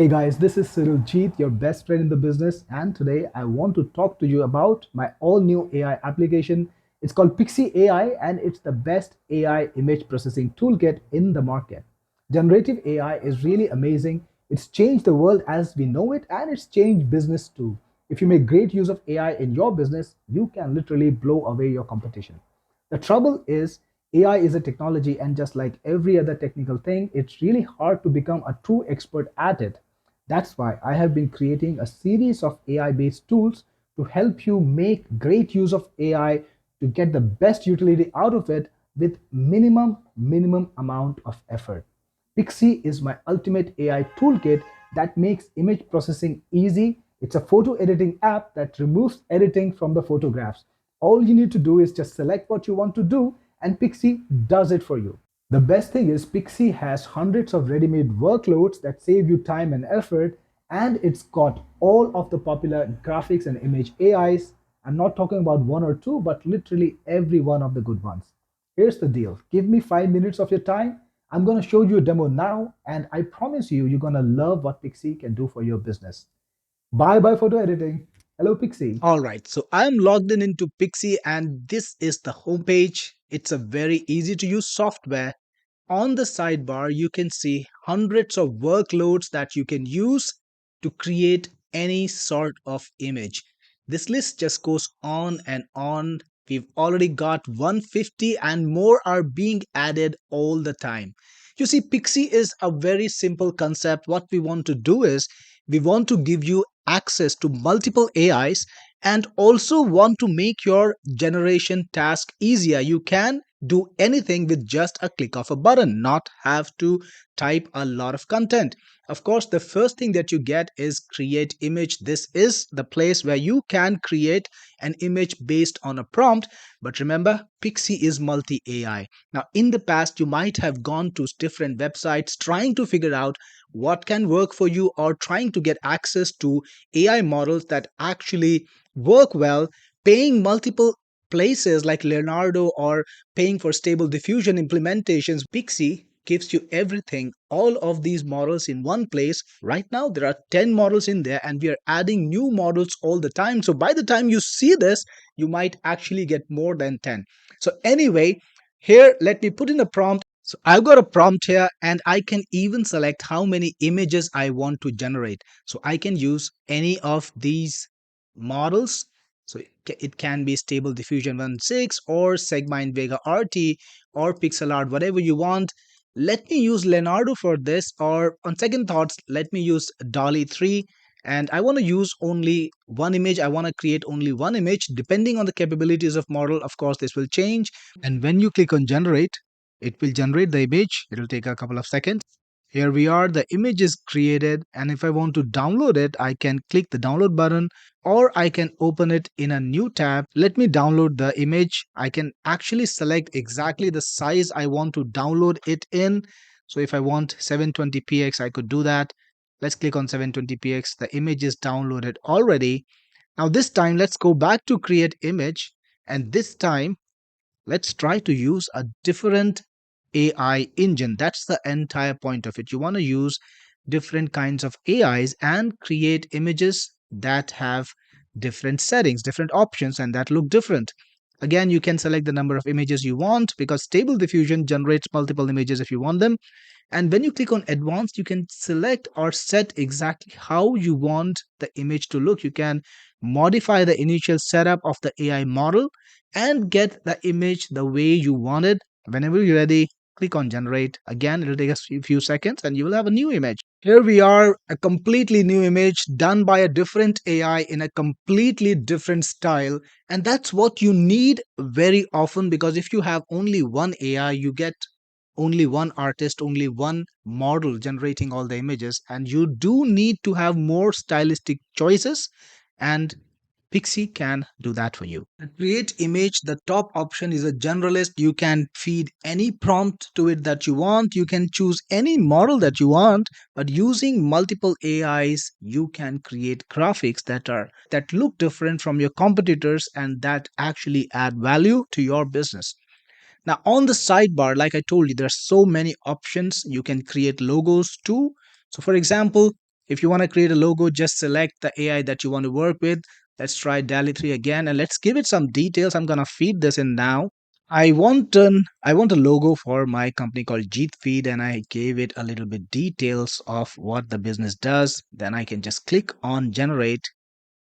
Hey guys, this is Cyril Jeet, your best friend in the business, and today I want to talk to you about my all new AI application. It's called Pixci AI, and it's the best AI image processing toolkit in the market. Generative AI is really amazing. It's changed the world as we know it, and it's changed business too. If you make great use of AI in your business, you can literally blow away your competition. The trouble is, AI is a technology, and just like every other technical thing, it's really hard to become a true expert at it. That's why I have been creating a series of AI based tools to help you make great use of AI to get the best utility out of it with minimum amount of effort. Pixie is my ultimate AI toolkit that makes image processing easy. It's a photo editing app that removes editing from the photographs. All you need to do is just select what you want to do, and Pixie does it for you. The best thing is Pixie has hundreds of ready-made workloads that save you time and effort, and it's got all of the popular graphics and image AIs. I'm not talking about one or two, but literally every one of the good ones. Here's the deal. Give me 5 minutes of your time. I'm going to show you a demo now, and I promise you, you're going to love what Pixie can do for your business. Bye bye photo editing. Hello, Pixie. All right, so I'm logged in into Pixie and this is the homepage. It's a very easy to use software. On the sidebar, you can see hundreds of workloads that you can use to create any sort of image. This list just goes on and on. We've already got 150 and more are being added all the time. You see, Pixie is a very simple concept. What we want to do is we want to give you access to multiple AIs and also want to make your generation task easier. You can do anything with just a click of a button, not have to type a lot of content. Of course, the first thing that you get is create image. This is the place where you can create an image based on a prompt. But remember, Pixie is multi AI. Now, in the past, you might have gone to different websites trying to figure out what can work for you or trying to get access to AI models that actually work well, paying multiple places like Leonardo or paying for stable diffusion implementations. Pixie gives you everything, all of these models in one place. Right now, there are 10 models in there, and we are adding new models all the time. So by the time you see this, you might actually get more than 10. So, anyway, here let me put in a prompt. So I've got a prompt here and I can even select how many images I want to generate. So I can use any of these models. So it can be Stable Diffusion 1.6 or Sigma in Vega RT or Pixel Art, whatever you want. Let me use Leonardo for this, or on second thoughts, let me use Dolly 3. And I want to use only one image. I want to create only one image. Depending on the capabilities of model, of course, this will change. And when you click on generate, it will generate the image. It will take a couple of seconds. Here we are, the image is created, and if I want to download it, I can click the download button or I can open it in a new tab. Let me download the image. I can actually select exactly the size I want to download it in. So if I want 720px, I could do that. Let's click on 720px. The image is downloaded already. Now this time, let's go back to create image, and this time let's try to use a different AI engine. That's the entire point of it. You want to use different kinds of AIs and create images that have different settings, different options, and that look different. Again, you can select the number of images you want because Stable Diffusion generates multiple images if you want them. And when you click on advanced, you can select or set exactly how you want the image to look. You can modify the initial setup of the AI model and get the image the way you want it. Whenever you're ready, click on generate. Again, it'll take us a few seconds and you will have a new image. Here we are, a completely new image done by a different AI in a completely different style. And that's what you need very often, because if you have only one AI, you get only one artist, only one model generating all the images, and you do need to have more stylistic choices. And Pixie can do that for you. The create image, the top option is a generalist. You can feed any prompt to it that you want. You can choose any model that you want, but using multiple AIs, you can create graphics that look different from your competitors and that actually add value to your business. Now, on the sidebar, like I told you, there are so many options. You can create logos too. So, for example, If you want to create a logo, just select the AI that you want to work with. Let's try DALI 3 again and let's give it some details. I'm going to feed this in now. I want a logo for my company called Jeet Feed, and I gave it a little bit details of what the business does. Then I can just click on generate,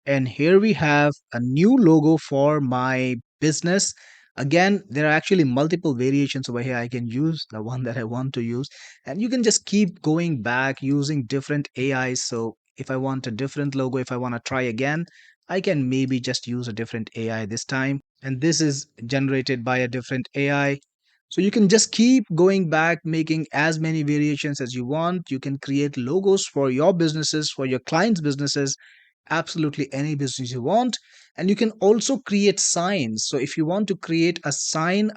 and here we have a new logo for my business. Again, there are actually multiple variations over here. I can use the one that I want to use, and you can just keep going back using different AIs. So if I want a different logo, if I want to try again, I can maybe just use a different AI this time, and this is generated by a different AI. So you can just keep going back, making as many variations as you want. You can create logos for your businesses, for your clients' businesses, absolutely any business you want. And you can also create signs. So if you want to create a sign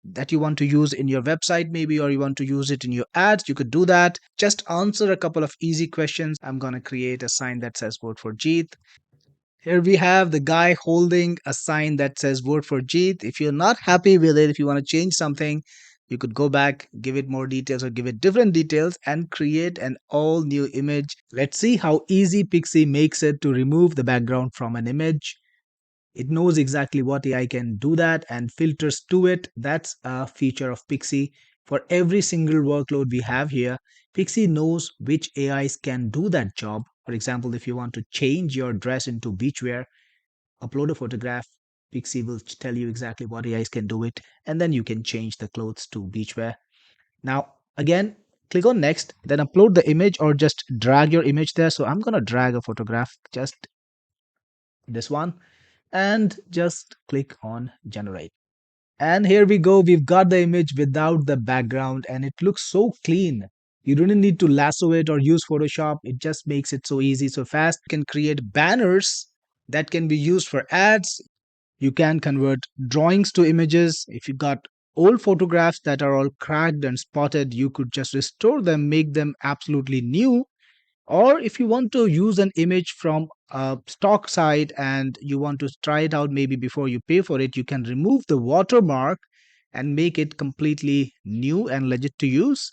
that you want to use in your website maybe, or you want to use it in your ads, you could do that. Just answer a couple of easy questions. I'm going to create a sign that says vote for Jeet. Here we have the guy holding a sign that says vote for Jeet. If you're not happy with it, if you want to change something, you could go back, give it more details or give it different details and create an all new image. Let's see how easy Pixie makes it to remove the background from an image. It knows exactly what AI can do that and filters to it. That's a feature of Pixie. For every single workload we have here, Pixie knows which AIs can do that job. For example, if you want to change your dress into beachwear, upload a photograph, Pixie will tell you exactly what AIs can do it, and then you can change the clothes to beachwear. Now, again, click on next, then upload the image or just drag your image there. So I'm going to drag a photograph, just this one, and just click on generate. And here we go. We've got the image without the background and it looks so clean. You don't need to lasso it or use Photoshop. It just makes it so easy, so fast. You can create banners that can be used for ads. You can convert drawings to images. If you got old photographs that are all cracked and spotted, you could just restore them, make them absolutely new. Or if you want to use an image from a stock site and you want to try it out maybe before you pay for it, you can remove the watermark and make it completely new and legit to use.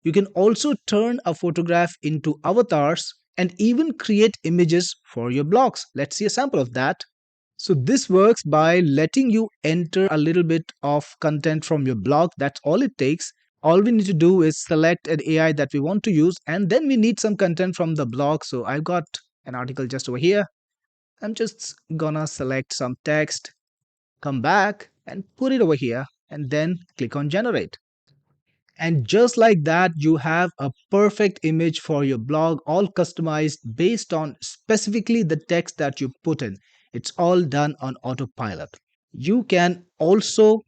You can also turn a photograph into avatars and even create images for your blogs. Let's see a sample of that. So this works by letting you enter a little bit of content from your blog. That's all it takes. All we need to do is select an AI that we want to use, and then we need some content from the blog. So I've got an article just over here. I'm just gonna select some text, come back and put it over here, and then click on generate. And just like that, you have a perfect image for your blog, all customized based on specifically the text that you put in. It's all done on autopilot. You can also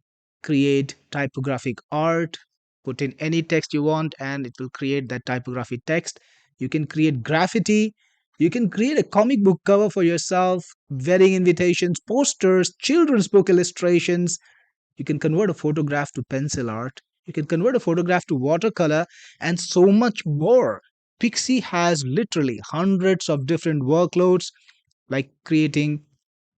create typographic art, put in any text you want, and it will create that typography text. You can create graffiti. You can create a comic book cover for yourself, wedding invitations, posters, children's book illustrations. You can convert a photograph to pencil art. You can convert a photograph to watercolor and so much more. Pixie has literally hundreds of different workloads like creating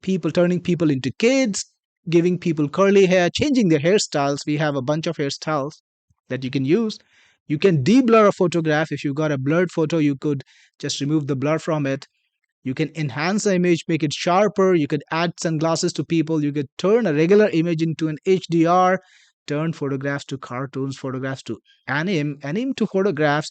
people, turning people into kids, giving people curly hair, changing their hairstyles. We have a bunch of hairstyles that you can use. You can deblur a photograph. If you've got a blurred photo, you could just remove the blur from it. You can enhance the image, make it sharper. You could add sunglasses to people. You could turn a regular image into an HDR, turn photographs to cartoons, photographs to anime to photographs,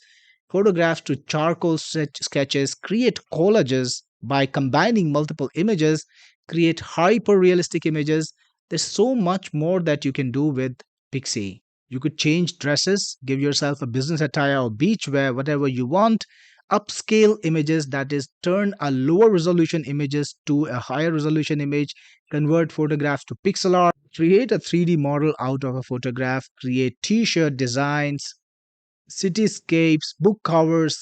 photographs to charcoal sketches, create collages by combining multiple images, create hyper realistic images. There's so much more that you can do with Pixie. You could change dresses, give yourself a business attire or beachwear, whatever you want. Upscale images, that is, turn a lower resolution images to a higher resolution image, convert photographs to pixel art, create a 3D model out of a photograph, create t-shirt designs, cityscapes, book covers,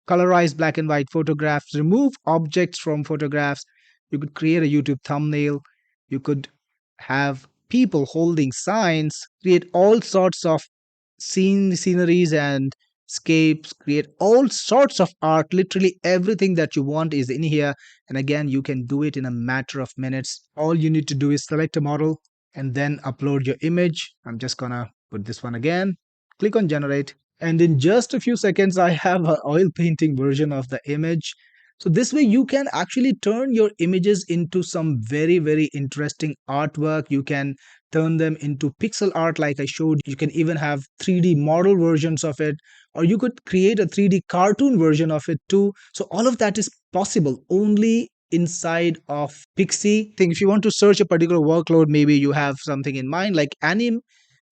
colorize black and white photographs, remove objects from photographs. You could create a YouTube thumbnail. You could have people holding signs, create all sorts of sceneries and scapes, create all sorts of art. Literally everything that you want is in here. And again, you can do it in a matter of minutes. All you need to do is select a model and then upload your image. I'm just gonna put this one again. Click on generate And in just a few seconds, I have an oil painting version of the image. So this way you can actually turn your images into some very, very interesting artwork. You can turn them into pixel art like I showed. You can even have 3D model versions of it, or you could create a 3D cartoon version of it too. So all of that is possible only inside of Pixie. Think if you want to search a particular workload, maybe you have something in mind like anime,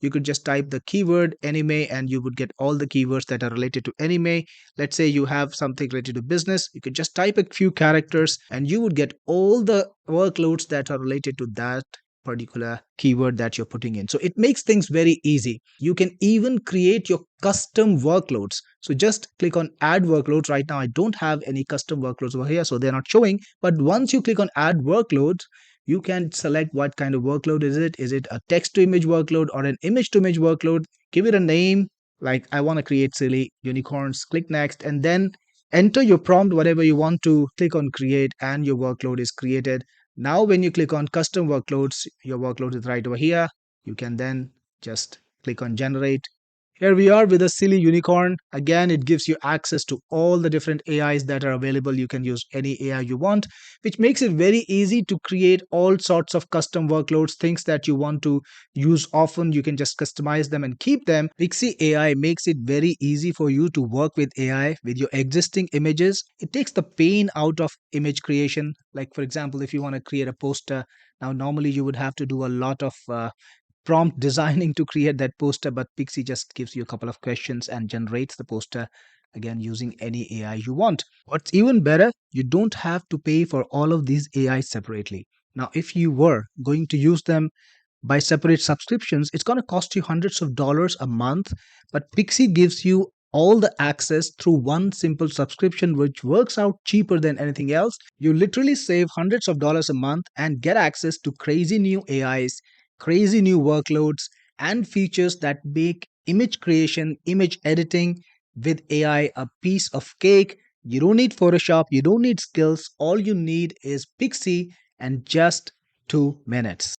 you could just type the keyword anime and you would get all the keywords that are related to anime. Let's say you have something related to business, you could just type a few characters and you would get all the workloads that are related to that particular keyword that you're putting in. So it makes things very easy. You can even create your custom workloads. So just click on add workloads. Right now I don't have any custom workloads over here, so they're not showing. But once you click on add workloads, you can select what kind of workload is it. Is it a text to image workload or an image to image workload? Give it a name, like I want to create silly unicorns. Click next and then enter your prompt, whatever you want to. Click on create and your workload is created. Now when you click on custom workloads, your workload is right over here. You can then just click on generate. Here we are with a silly unicorn. Again, it gives you access to all the different AIs that are available. You can use any AI you want, which makes it very easy to create all sorts of custom workloads, things that you want to use often. You can just customize them and keep them. Pixie AI makes it very easy for you to work with AI with your existing images. It takes the pain out of image creation. Like, for example, if you want to create a poster, now normally you would have to do a lot of prompt designing to create that poster, but Pixie just gives you a couple of questions and generates the poster again using any AI you want. What's even better, you don't have to pay for all of these AIs separately. Now, if you were going to use them by separate subscriptions, it's going to cost you hundreds of dollars a month. But Pixie gives you all the access through one simple subscription, which works out cheaper than anything else. You literally save hundreds of dollars a month and get access to crazy new AIs, crazy new workloads, and features that make image creation, image editing with AI a piece of cake. You don't need Photoshop, you don't need skills. All you need is Pixie and just 2 minutes.